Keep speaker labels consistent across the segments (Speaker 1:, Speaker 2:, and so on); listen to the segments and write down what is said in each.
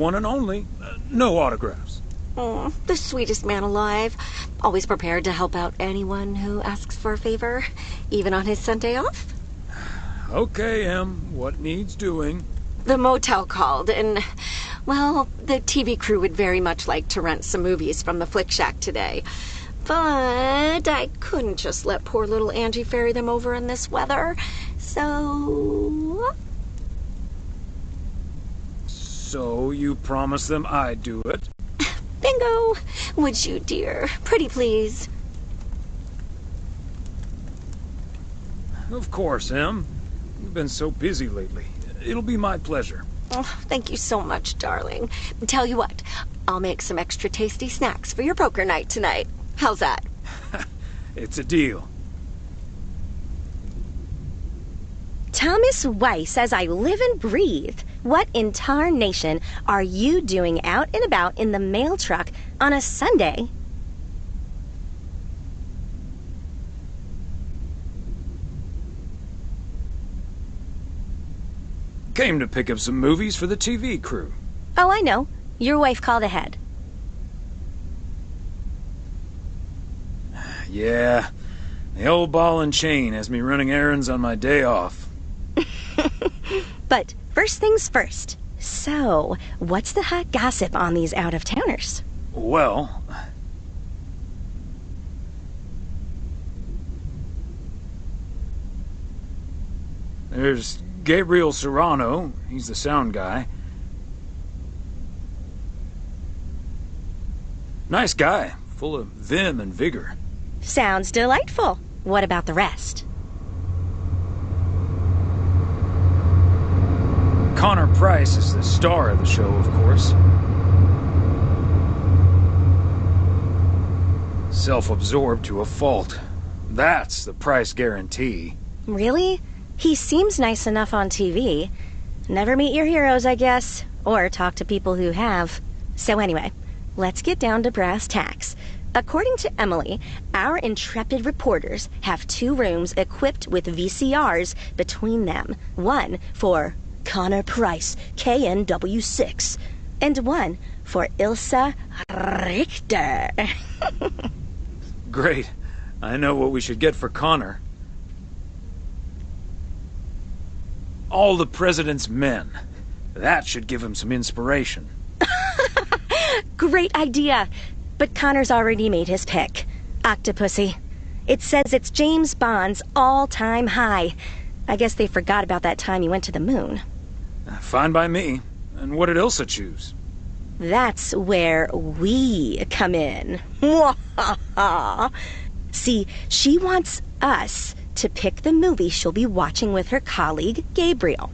Speaker 1: one and only. No autographs.
Speaker 2: Oh, the sweetest man alive. Always prepared to help out anyone who asks for a favor, even on his Sunday off.
Speaker 1: Okay, Em. What needs doing?
Speaker 2: The motel called, and, well, the TV crew would very much like to rent some movies from the Flick Shack today. But I couldn't just let poor little Angie ferry them over in this weather, so...
Speaker 1: So you promised them I'd do it?
Speaker 2: Bingo! Would you, dear? Pretty please.
Speaker 1: Of course, Em. You've been so busy lately. It'll be my pleasure.
Speaker 2: Oh, thank you so much, darling. Tell you what, I'll make some extra tasty snacks for your poker night tonight. How's that?
Speaker 1: It's a deal.
Speaker 3: Thomas Weiss, as I live and breathe. What in tarnation are you doing out and about in the mail truck on a Sunday?
Speaker 1: Came to pick up some movies for the TV crew.
Speaker 3: Oh, I know. Your wife called ahead.
Speaker 1: Yeah, the old ball and chain has me running errands on my day off.
Speaker 3: But first things first. So, what's the hot gossip on these out-of-towners?
Speaker 1: Well... there's Gabriel Serrano. He's the sound guy. Nice guy, full of vim and vigor.
Speaker 3: Sounds delightful. What about the rest?
Speaker 1: Connor Price is the star of the show, of course. Self-absorbed to a fault. That's the Price guarantee.
Speaker 3: Really? He seems nice enough on TV. Never meet your heroes, I guess. Or talk to people who have. So anyway, let's get down to brass tacks. According to Emily, our intrepid reporters have 2 rooms equipped with VCRs between them. One for Connor Price, KNW6, and one for Ilsa Richter.
Speaker 1: Great. I know what we should get for Connor. All the President's Men. That should give him some inspiration.
Speaker 3: Great idea. But Connor's already made his pick. Octopussy. It says it's James Bond's all-time high. I guess they forgot about that time he went to the moon.
Speaker 1: Fine by me. And what did Ilsa choose?
Speaker 3: That's where we come in. See, she wants us to pick the movie she'll be watching with her colleague, Gabriel.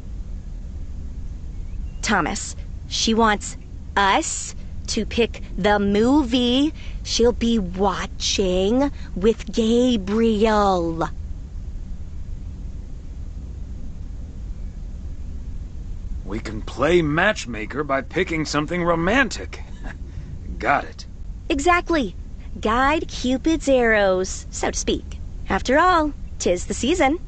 Speaker 3: Thomas, she wants us to pick the movie she'll be watching with Gabriel.
Speaker 1: We can play matchmaker by picking something romantic. Got it.
Speaker 3: Exactly. Guide Cupid's arrows, so to speak. After all, 'tis the season.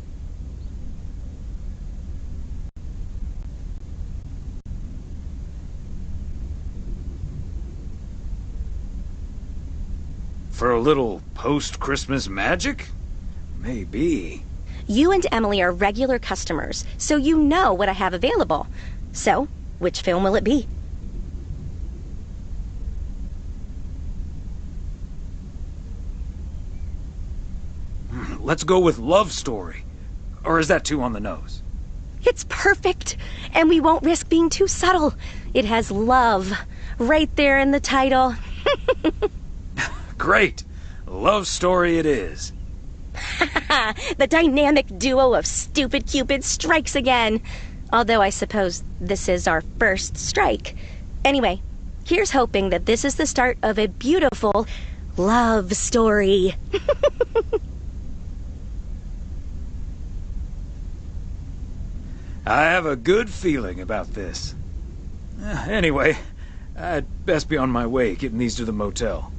Speaker 1: For a little post-Christmas magic? Maybe.
Speaker 3: You and Emily are regular customers, so you know what I have available. So, which film will it be?
Speaker 1: Let's go with Love Story. Or is that too on the nose?
Speaker 3: It's perfect, and we won't risk being too subtle. It has love right there in the title.
Speaker 1: Great. Love Story it is.
Speaker 3: The dynamic duo of stupid Cupid strikes again. Although I suppose this is our first strike. Anyway, here's hoping that this is the start of a beautiful love story.
Speaker 1: I have a good feeling about this. Anyway, I'd best be on my way getting these to the motel.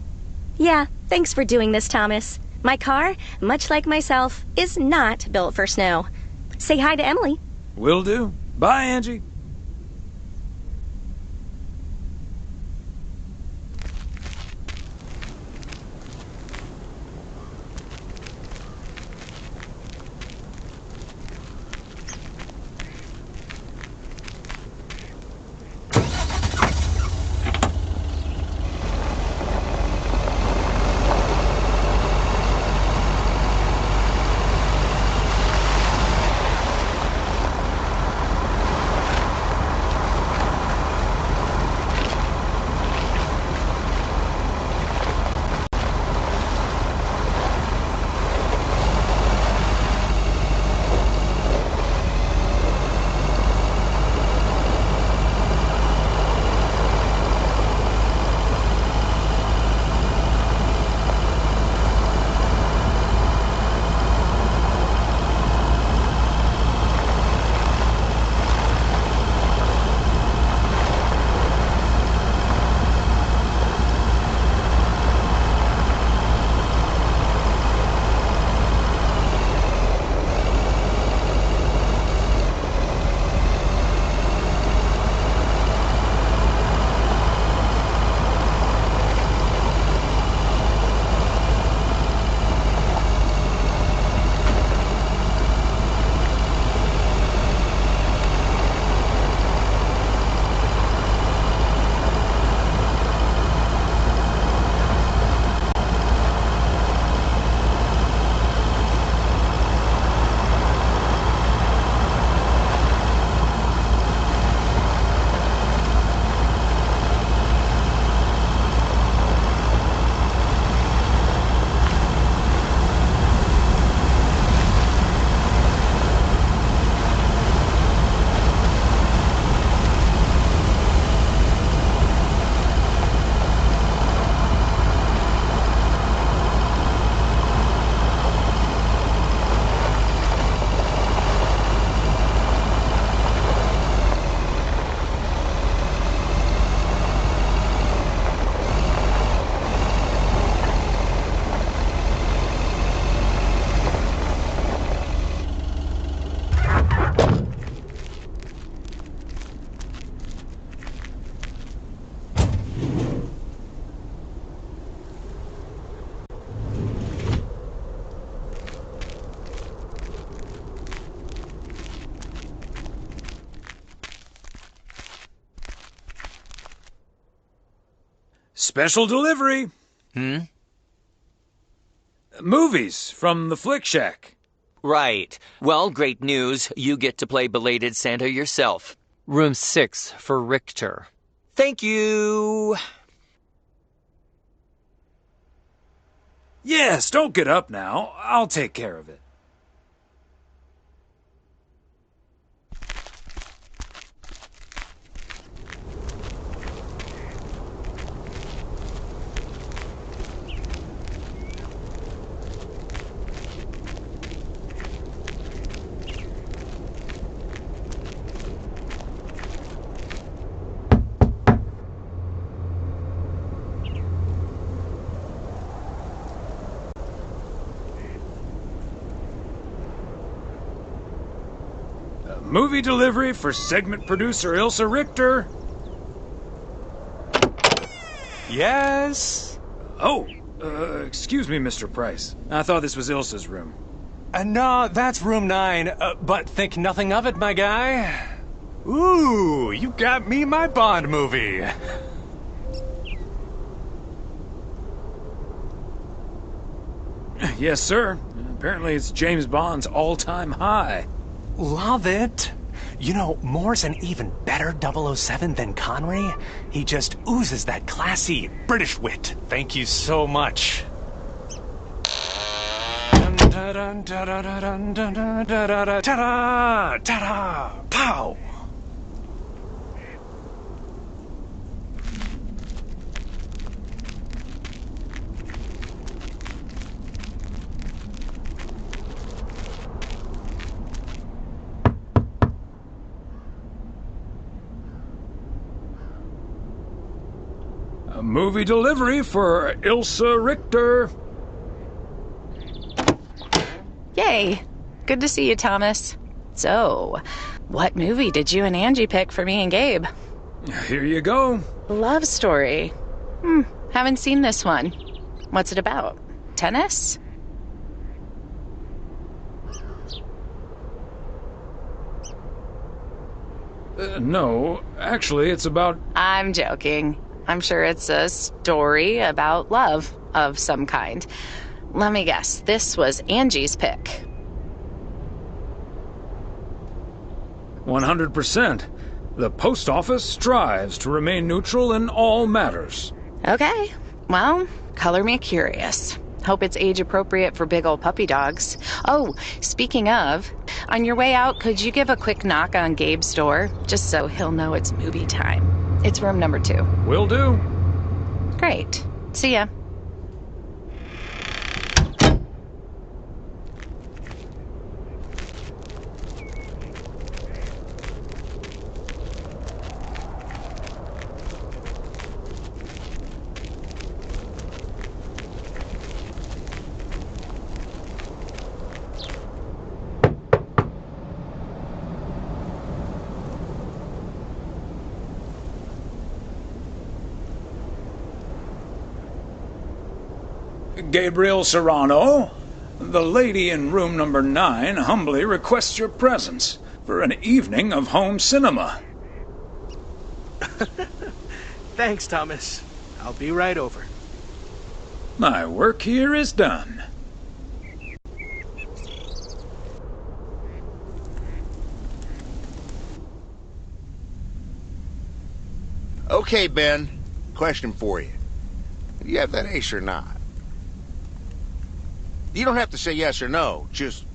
Speaker 3: Yeah, thanks for doing this, Thomas. My car, much like myself, is not built for snow. Say hi to Emily.
Speaker 1: Will do. Bye, Angie. Special delivery. Movies from the Flick Shack.
Speaker 4: Right. Well, great news. You get to play belated Santa yourself.
Speaker 5: Room 6 for Richter.
Speaker 4: Thank you.
Speaker 1: Yes, don't get up now. I'll take care of it. Movie delivery for segment producer Ilsa Richter.
Speaker 6: Yes?
Speaker 1: Oh, excuse me, Mr. Price. I thought this was Ilsa's room.
Speaker 6: No, that's room 9, but think nothing of it, my guy. Ooh, you got me my Bond movie.
Speaker 1: Yes, sir. Apparently it's James Bond's all-time high.
Speaker 6: Love it. You know, Moore's an even better 007 than Connery. He just oozes that classy British wit. Thank you so much. Ta-da! Pow!
Speaker 1: A movie delivery for Ilsa Richter.
Speaker 7: Yay! Good to see you, Thomas. So, what movie did you and Angie pick for me and Gabe?
Speaker 1: Here you go.
Speaker 7: Love story. Haven't seen this one. What's it about? Tennis?
Speaker 1: No, actually, it's about...
Speaker 7: I'm joking. I'm sure it's a story about love of some kind. Let me guess, this was Angie's pick.
Speaker 1: 100%. The post office strives to remain neutral in all matters.
Speaker 7: Okay, well, color me curious. Hope it's age appropriate for big old puppy dogs. Oh, speaking of, on your way out, could you give a quick knock on Gabe's door, just so he'll know it's movie time? It's room number 2.
Speaker 1: Will do.
Speaker 7: Great. See ya.
Speaker 1: Gabriel Serrano, the lady in room number 9 humbly requests your presence for an evening of home cinema.
Speaker 8: Thanks, Thomas. I'll be right over.
Speaker 1: My work here is done.
Speaker 9: Okay, Ben. Question for you. Do you have that ace or not? You don't have to say yes or no. Just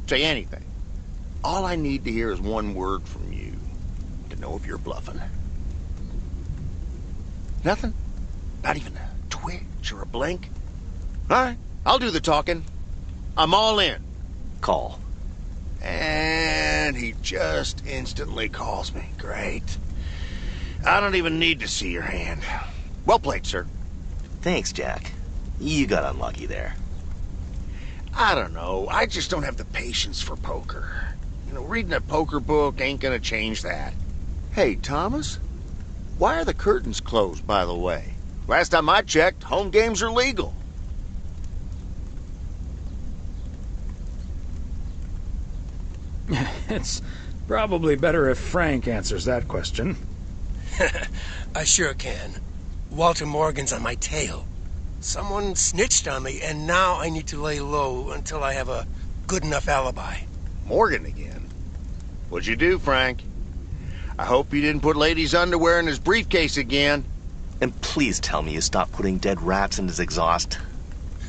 Speaker 9: say anything. All I need to hear is one word from you to know if you're bluffing. Nothing? Not even a twitch or a blink? All right, I'll do the talking. I'm all in.
Speaker 8: Call.
Speaker 9: And he just instantly calls me. Great. I don't even need to see your hand. Well played, sir.
Speaker 8: Thanks, Jack. You got unlucky there.
Speaker 9: I don't know. I just don't have the patience for poker. You know, reading a poker book ain't gonna change that. Hey, Thomas? Why are the curtains closed, by the way? Last time I checked, home games are legal.
Speaker 1: It's probably better if Frank answers that question.
Speaker 10: I sure can. Walter Morgan's on my tail. Someone snitched on me, and now I need to lay low until I have a good enough alibi.
Speaker 9: Morgan again? What'd you do, Frank? I hope you didn't put ladies' underwear in his briefcase again.
Speaker 8: And please tell me you stopped putting dead rats in his exhaust.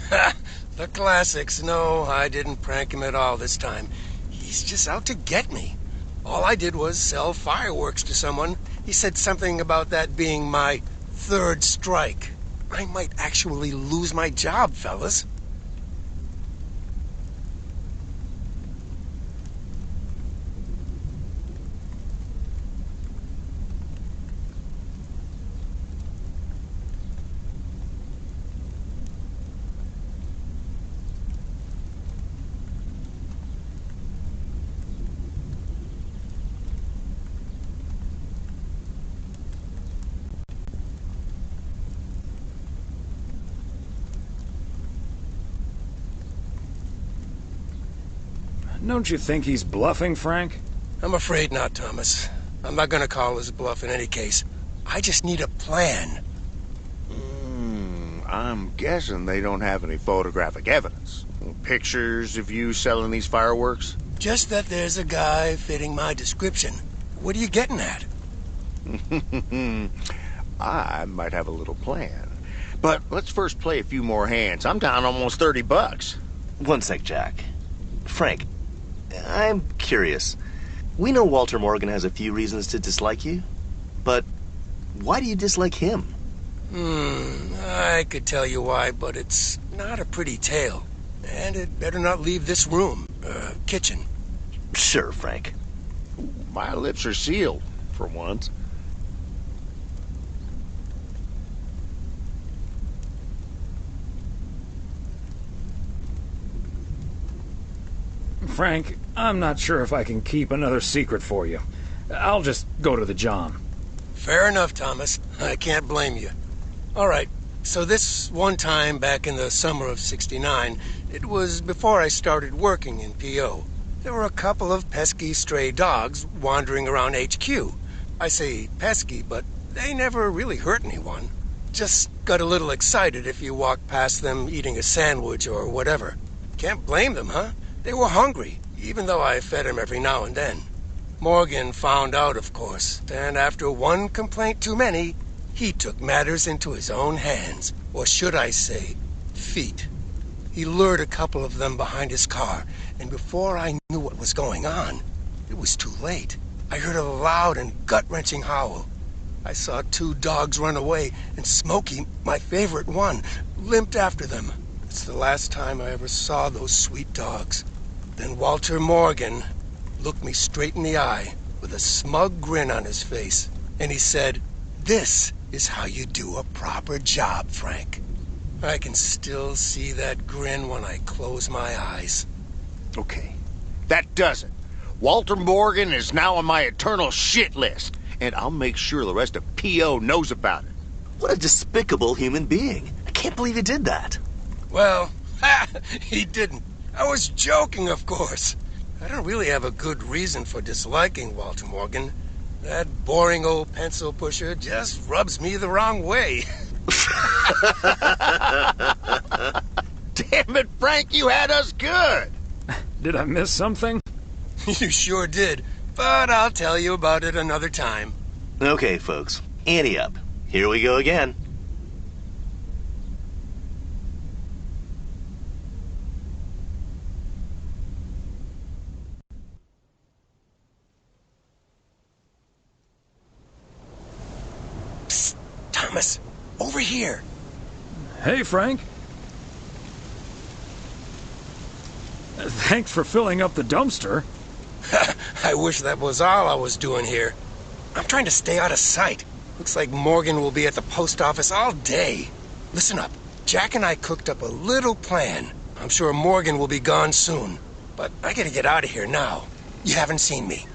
Speaker 10: Ha! The classics. No, I didn't prank him at all this time. He's just out to get me. All I did was sell fireworks to someone. He said something about that being my third strike. I might actually lose my job, fellas.
Speaker 1: Don't you think he's bluffing, Frank?
Speaker 10: I'm afraid not, Thomas. I'm not gonna call his bluff in any case. I just need a plan.
Speaker 9: I'm guessing they don't have any photographic evidence. Pictures of you selling these fireworks?
Speaker 10: Just that there's a guy fitting my description. What are you getting at?
Speaker 9: I might have a little plan. But let's first play a few more hands. I'm down almost $30.
Speaker 8: One sec, Jack. Frank, I'm curious. We know Walter Morgan has a few reasons to dislike you, but why do you dislike him?
Speaker 10: I could tell you why, but it's not a pretty tale. And it better not leave this room, kitchen.
Speaker 8: Sure, Frank.
Speaker 9: My lips are sealed, for once.
Speaker 1: Frank, I'm not sure if I can keep another secret for you. I'll just go to the John.
Speaker 10: Fair enough, Thomas. I can't blame you. All right, so this one time back in the summer of '69, it was before I started working in P.O. There were a couple of pesky stray dogs wandering around HQ. I say pesky, but they never really hurt anyone. Just got a little excited if you walked past them eating a sandwich or whatever. Can't blame them, huh? They were hungry, even though I fed them every now and then. Morgan found out, of course, and after one complaint too many, he took matters into his own hands, or should I say, feet. He lured a couple of them behind his car, and before I knew what was going on, it was too late. I heard a loud and gut-wrenching howl. I saw two dogs run away, and Smokey, my favorite one, limped after them. It's the last time I ever saw those sweet dogs. Then Walter Morgan looked me straight in the eye with a smug grin on his face, and he said, "This is how you do a proper job, Frank." I can still see that grin when I close my eyes.
Speaker 9: Okay, that does it. Walter Morgan is now on my eternal shit list, and I'll make sure the rest of P.O. knows about it.
Speaker 8: What a despicable human being. I can't believe he did that.
Speaker 10: Well, he didn't. I was joking, of course. I don't really have a good reason for disliking Walter Morgan. That boring old pencil pusher just rubs me the wrong way.
Speaker 9: Damn it, Frank, you had us good.
Speaker 1: Did I miss something?
Speaker 10: You sure did, but I'll tell you about it another time.
Speaker 8: Okay, folks, ante up. Here we go again.
Speaker 10: Psst, Thomas, over here.
Speaker 1: Hey, Frank. Thanks for filling up the dumpster.
Speaker 10: I wish that was all I was doing here. I'm trying to stay out of sight. Looks like Morgan will be at the post office all day. Listen up. Jack and I cooked up a little plan. I'm sure Morgan will be gone soon. But I gotta get out of here now. You haven't seen me.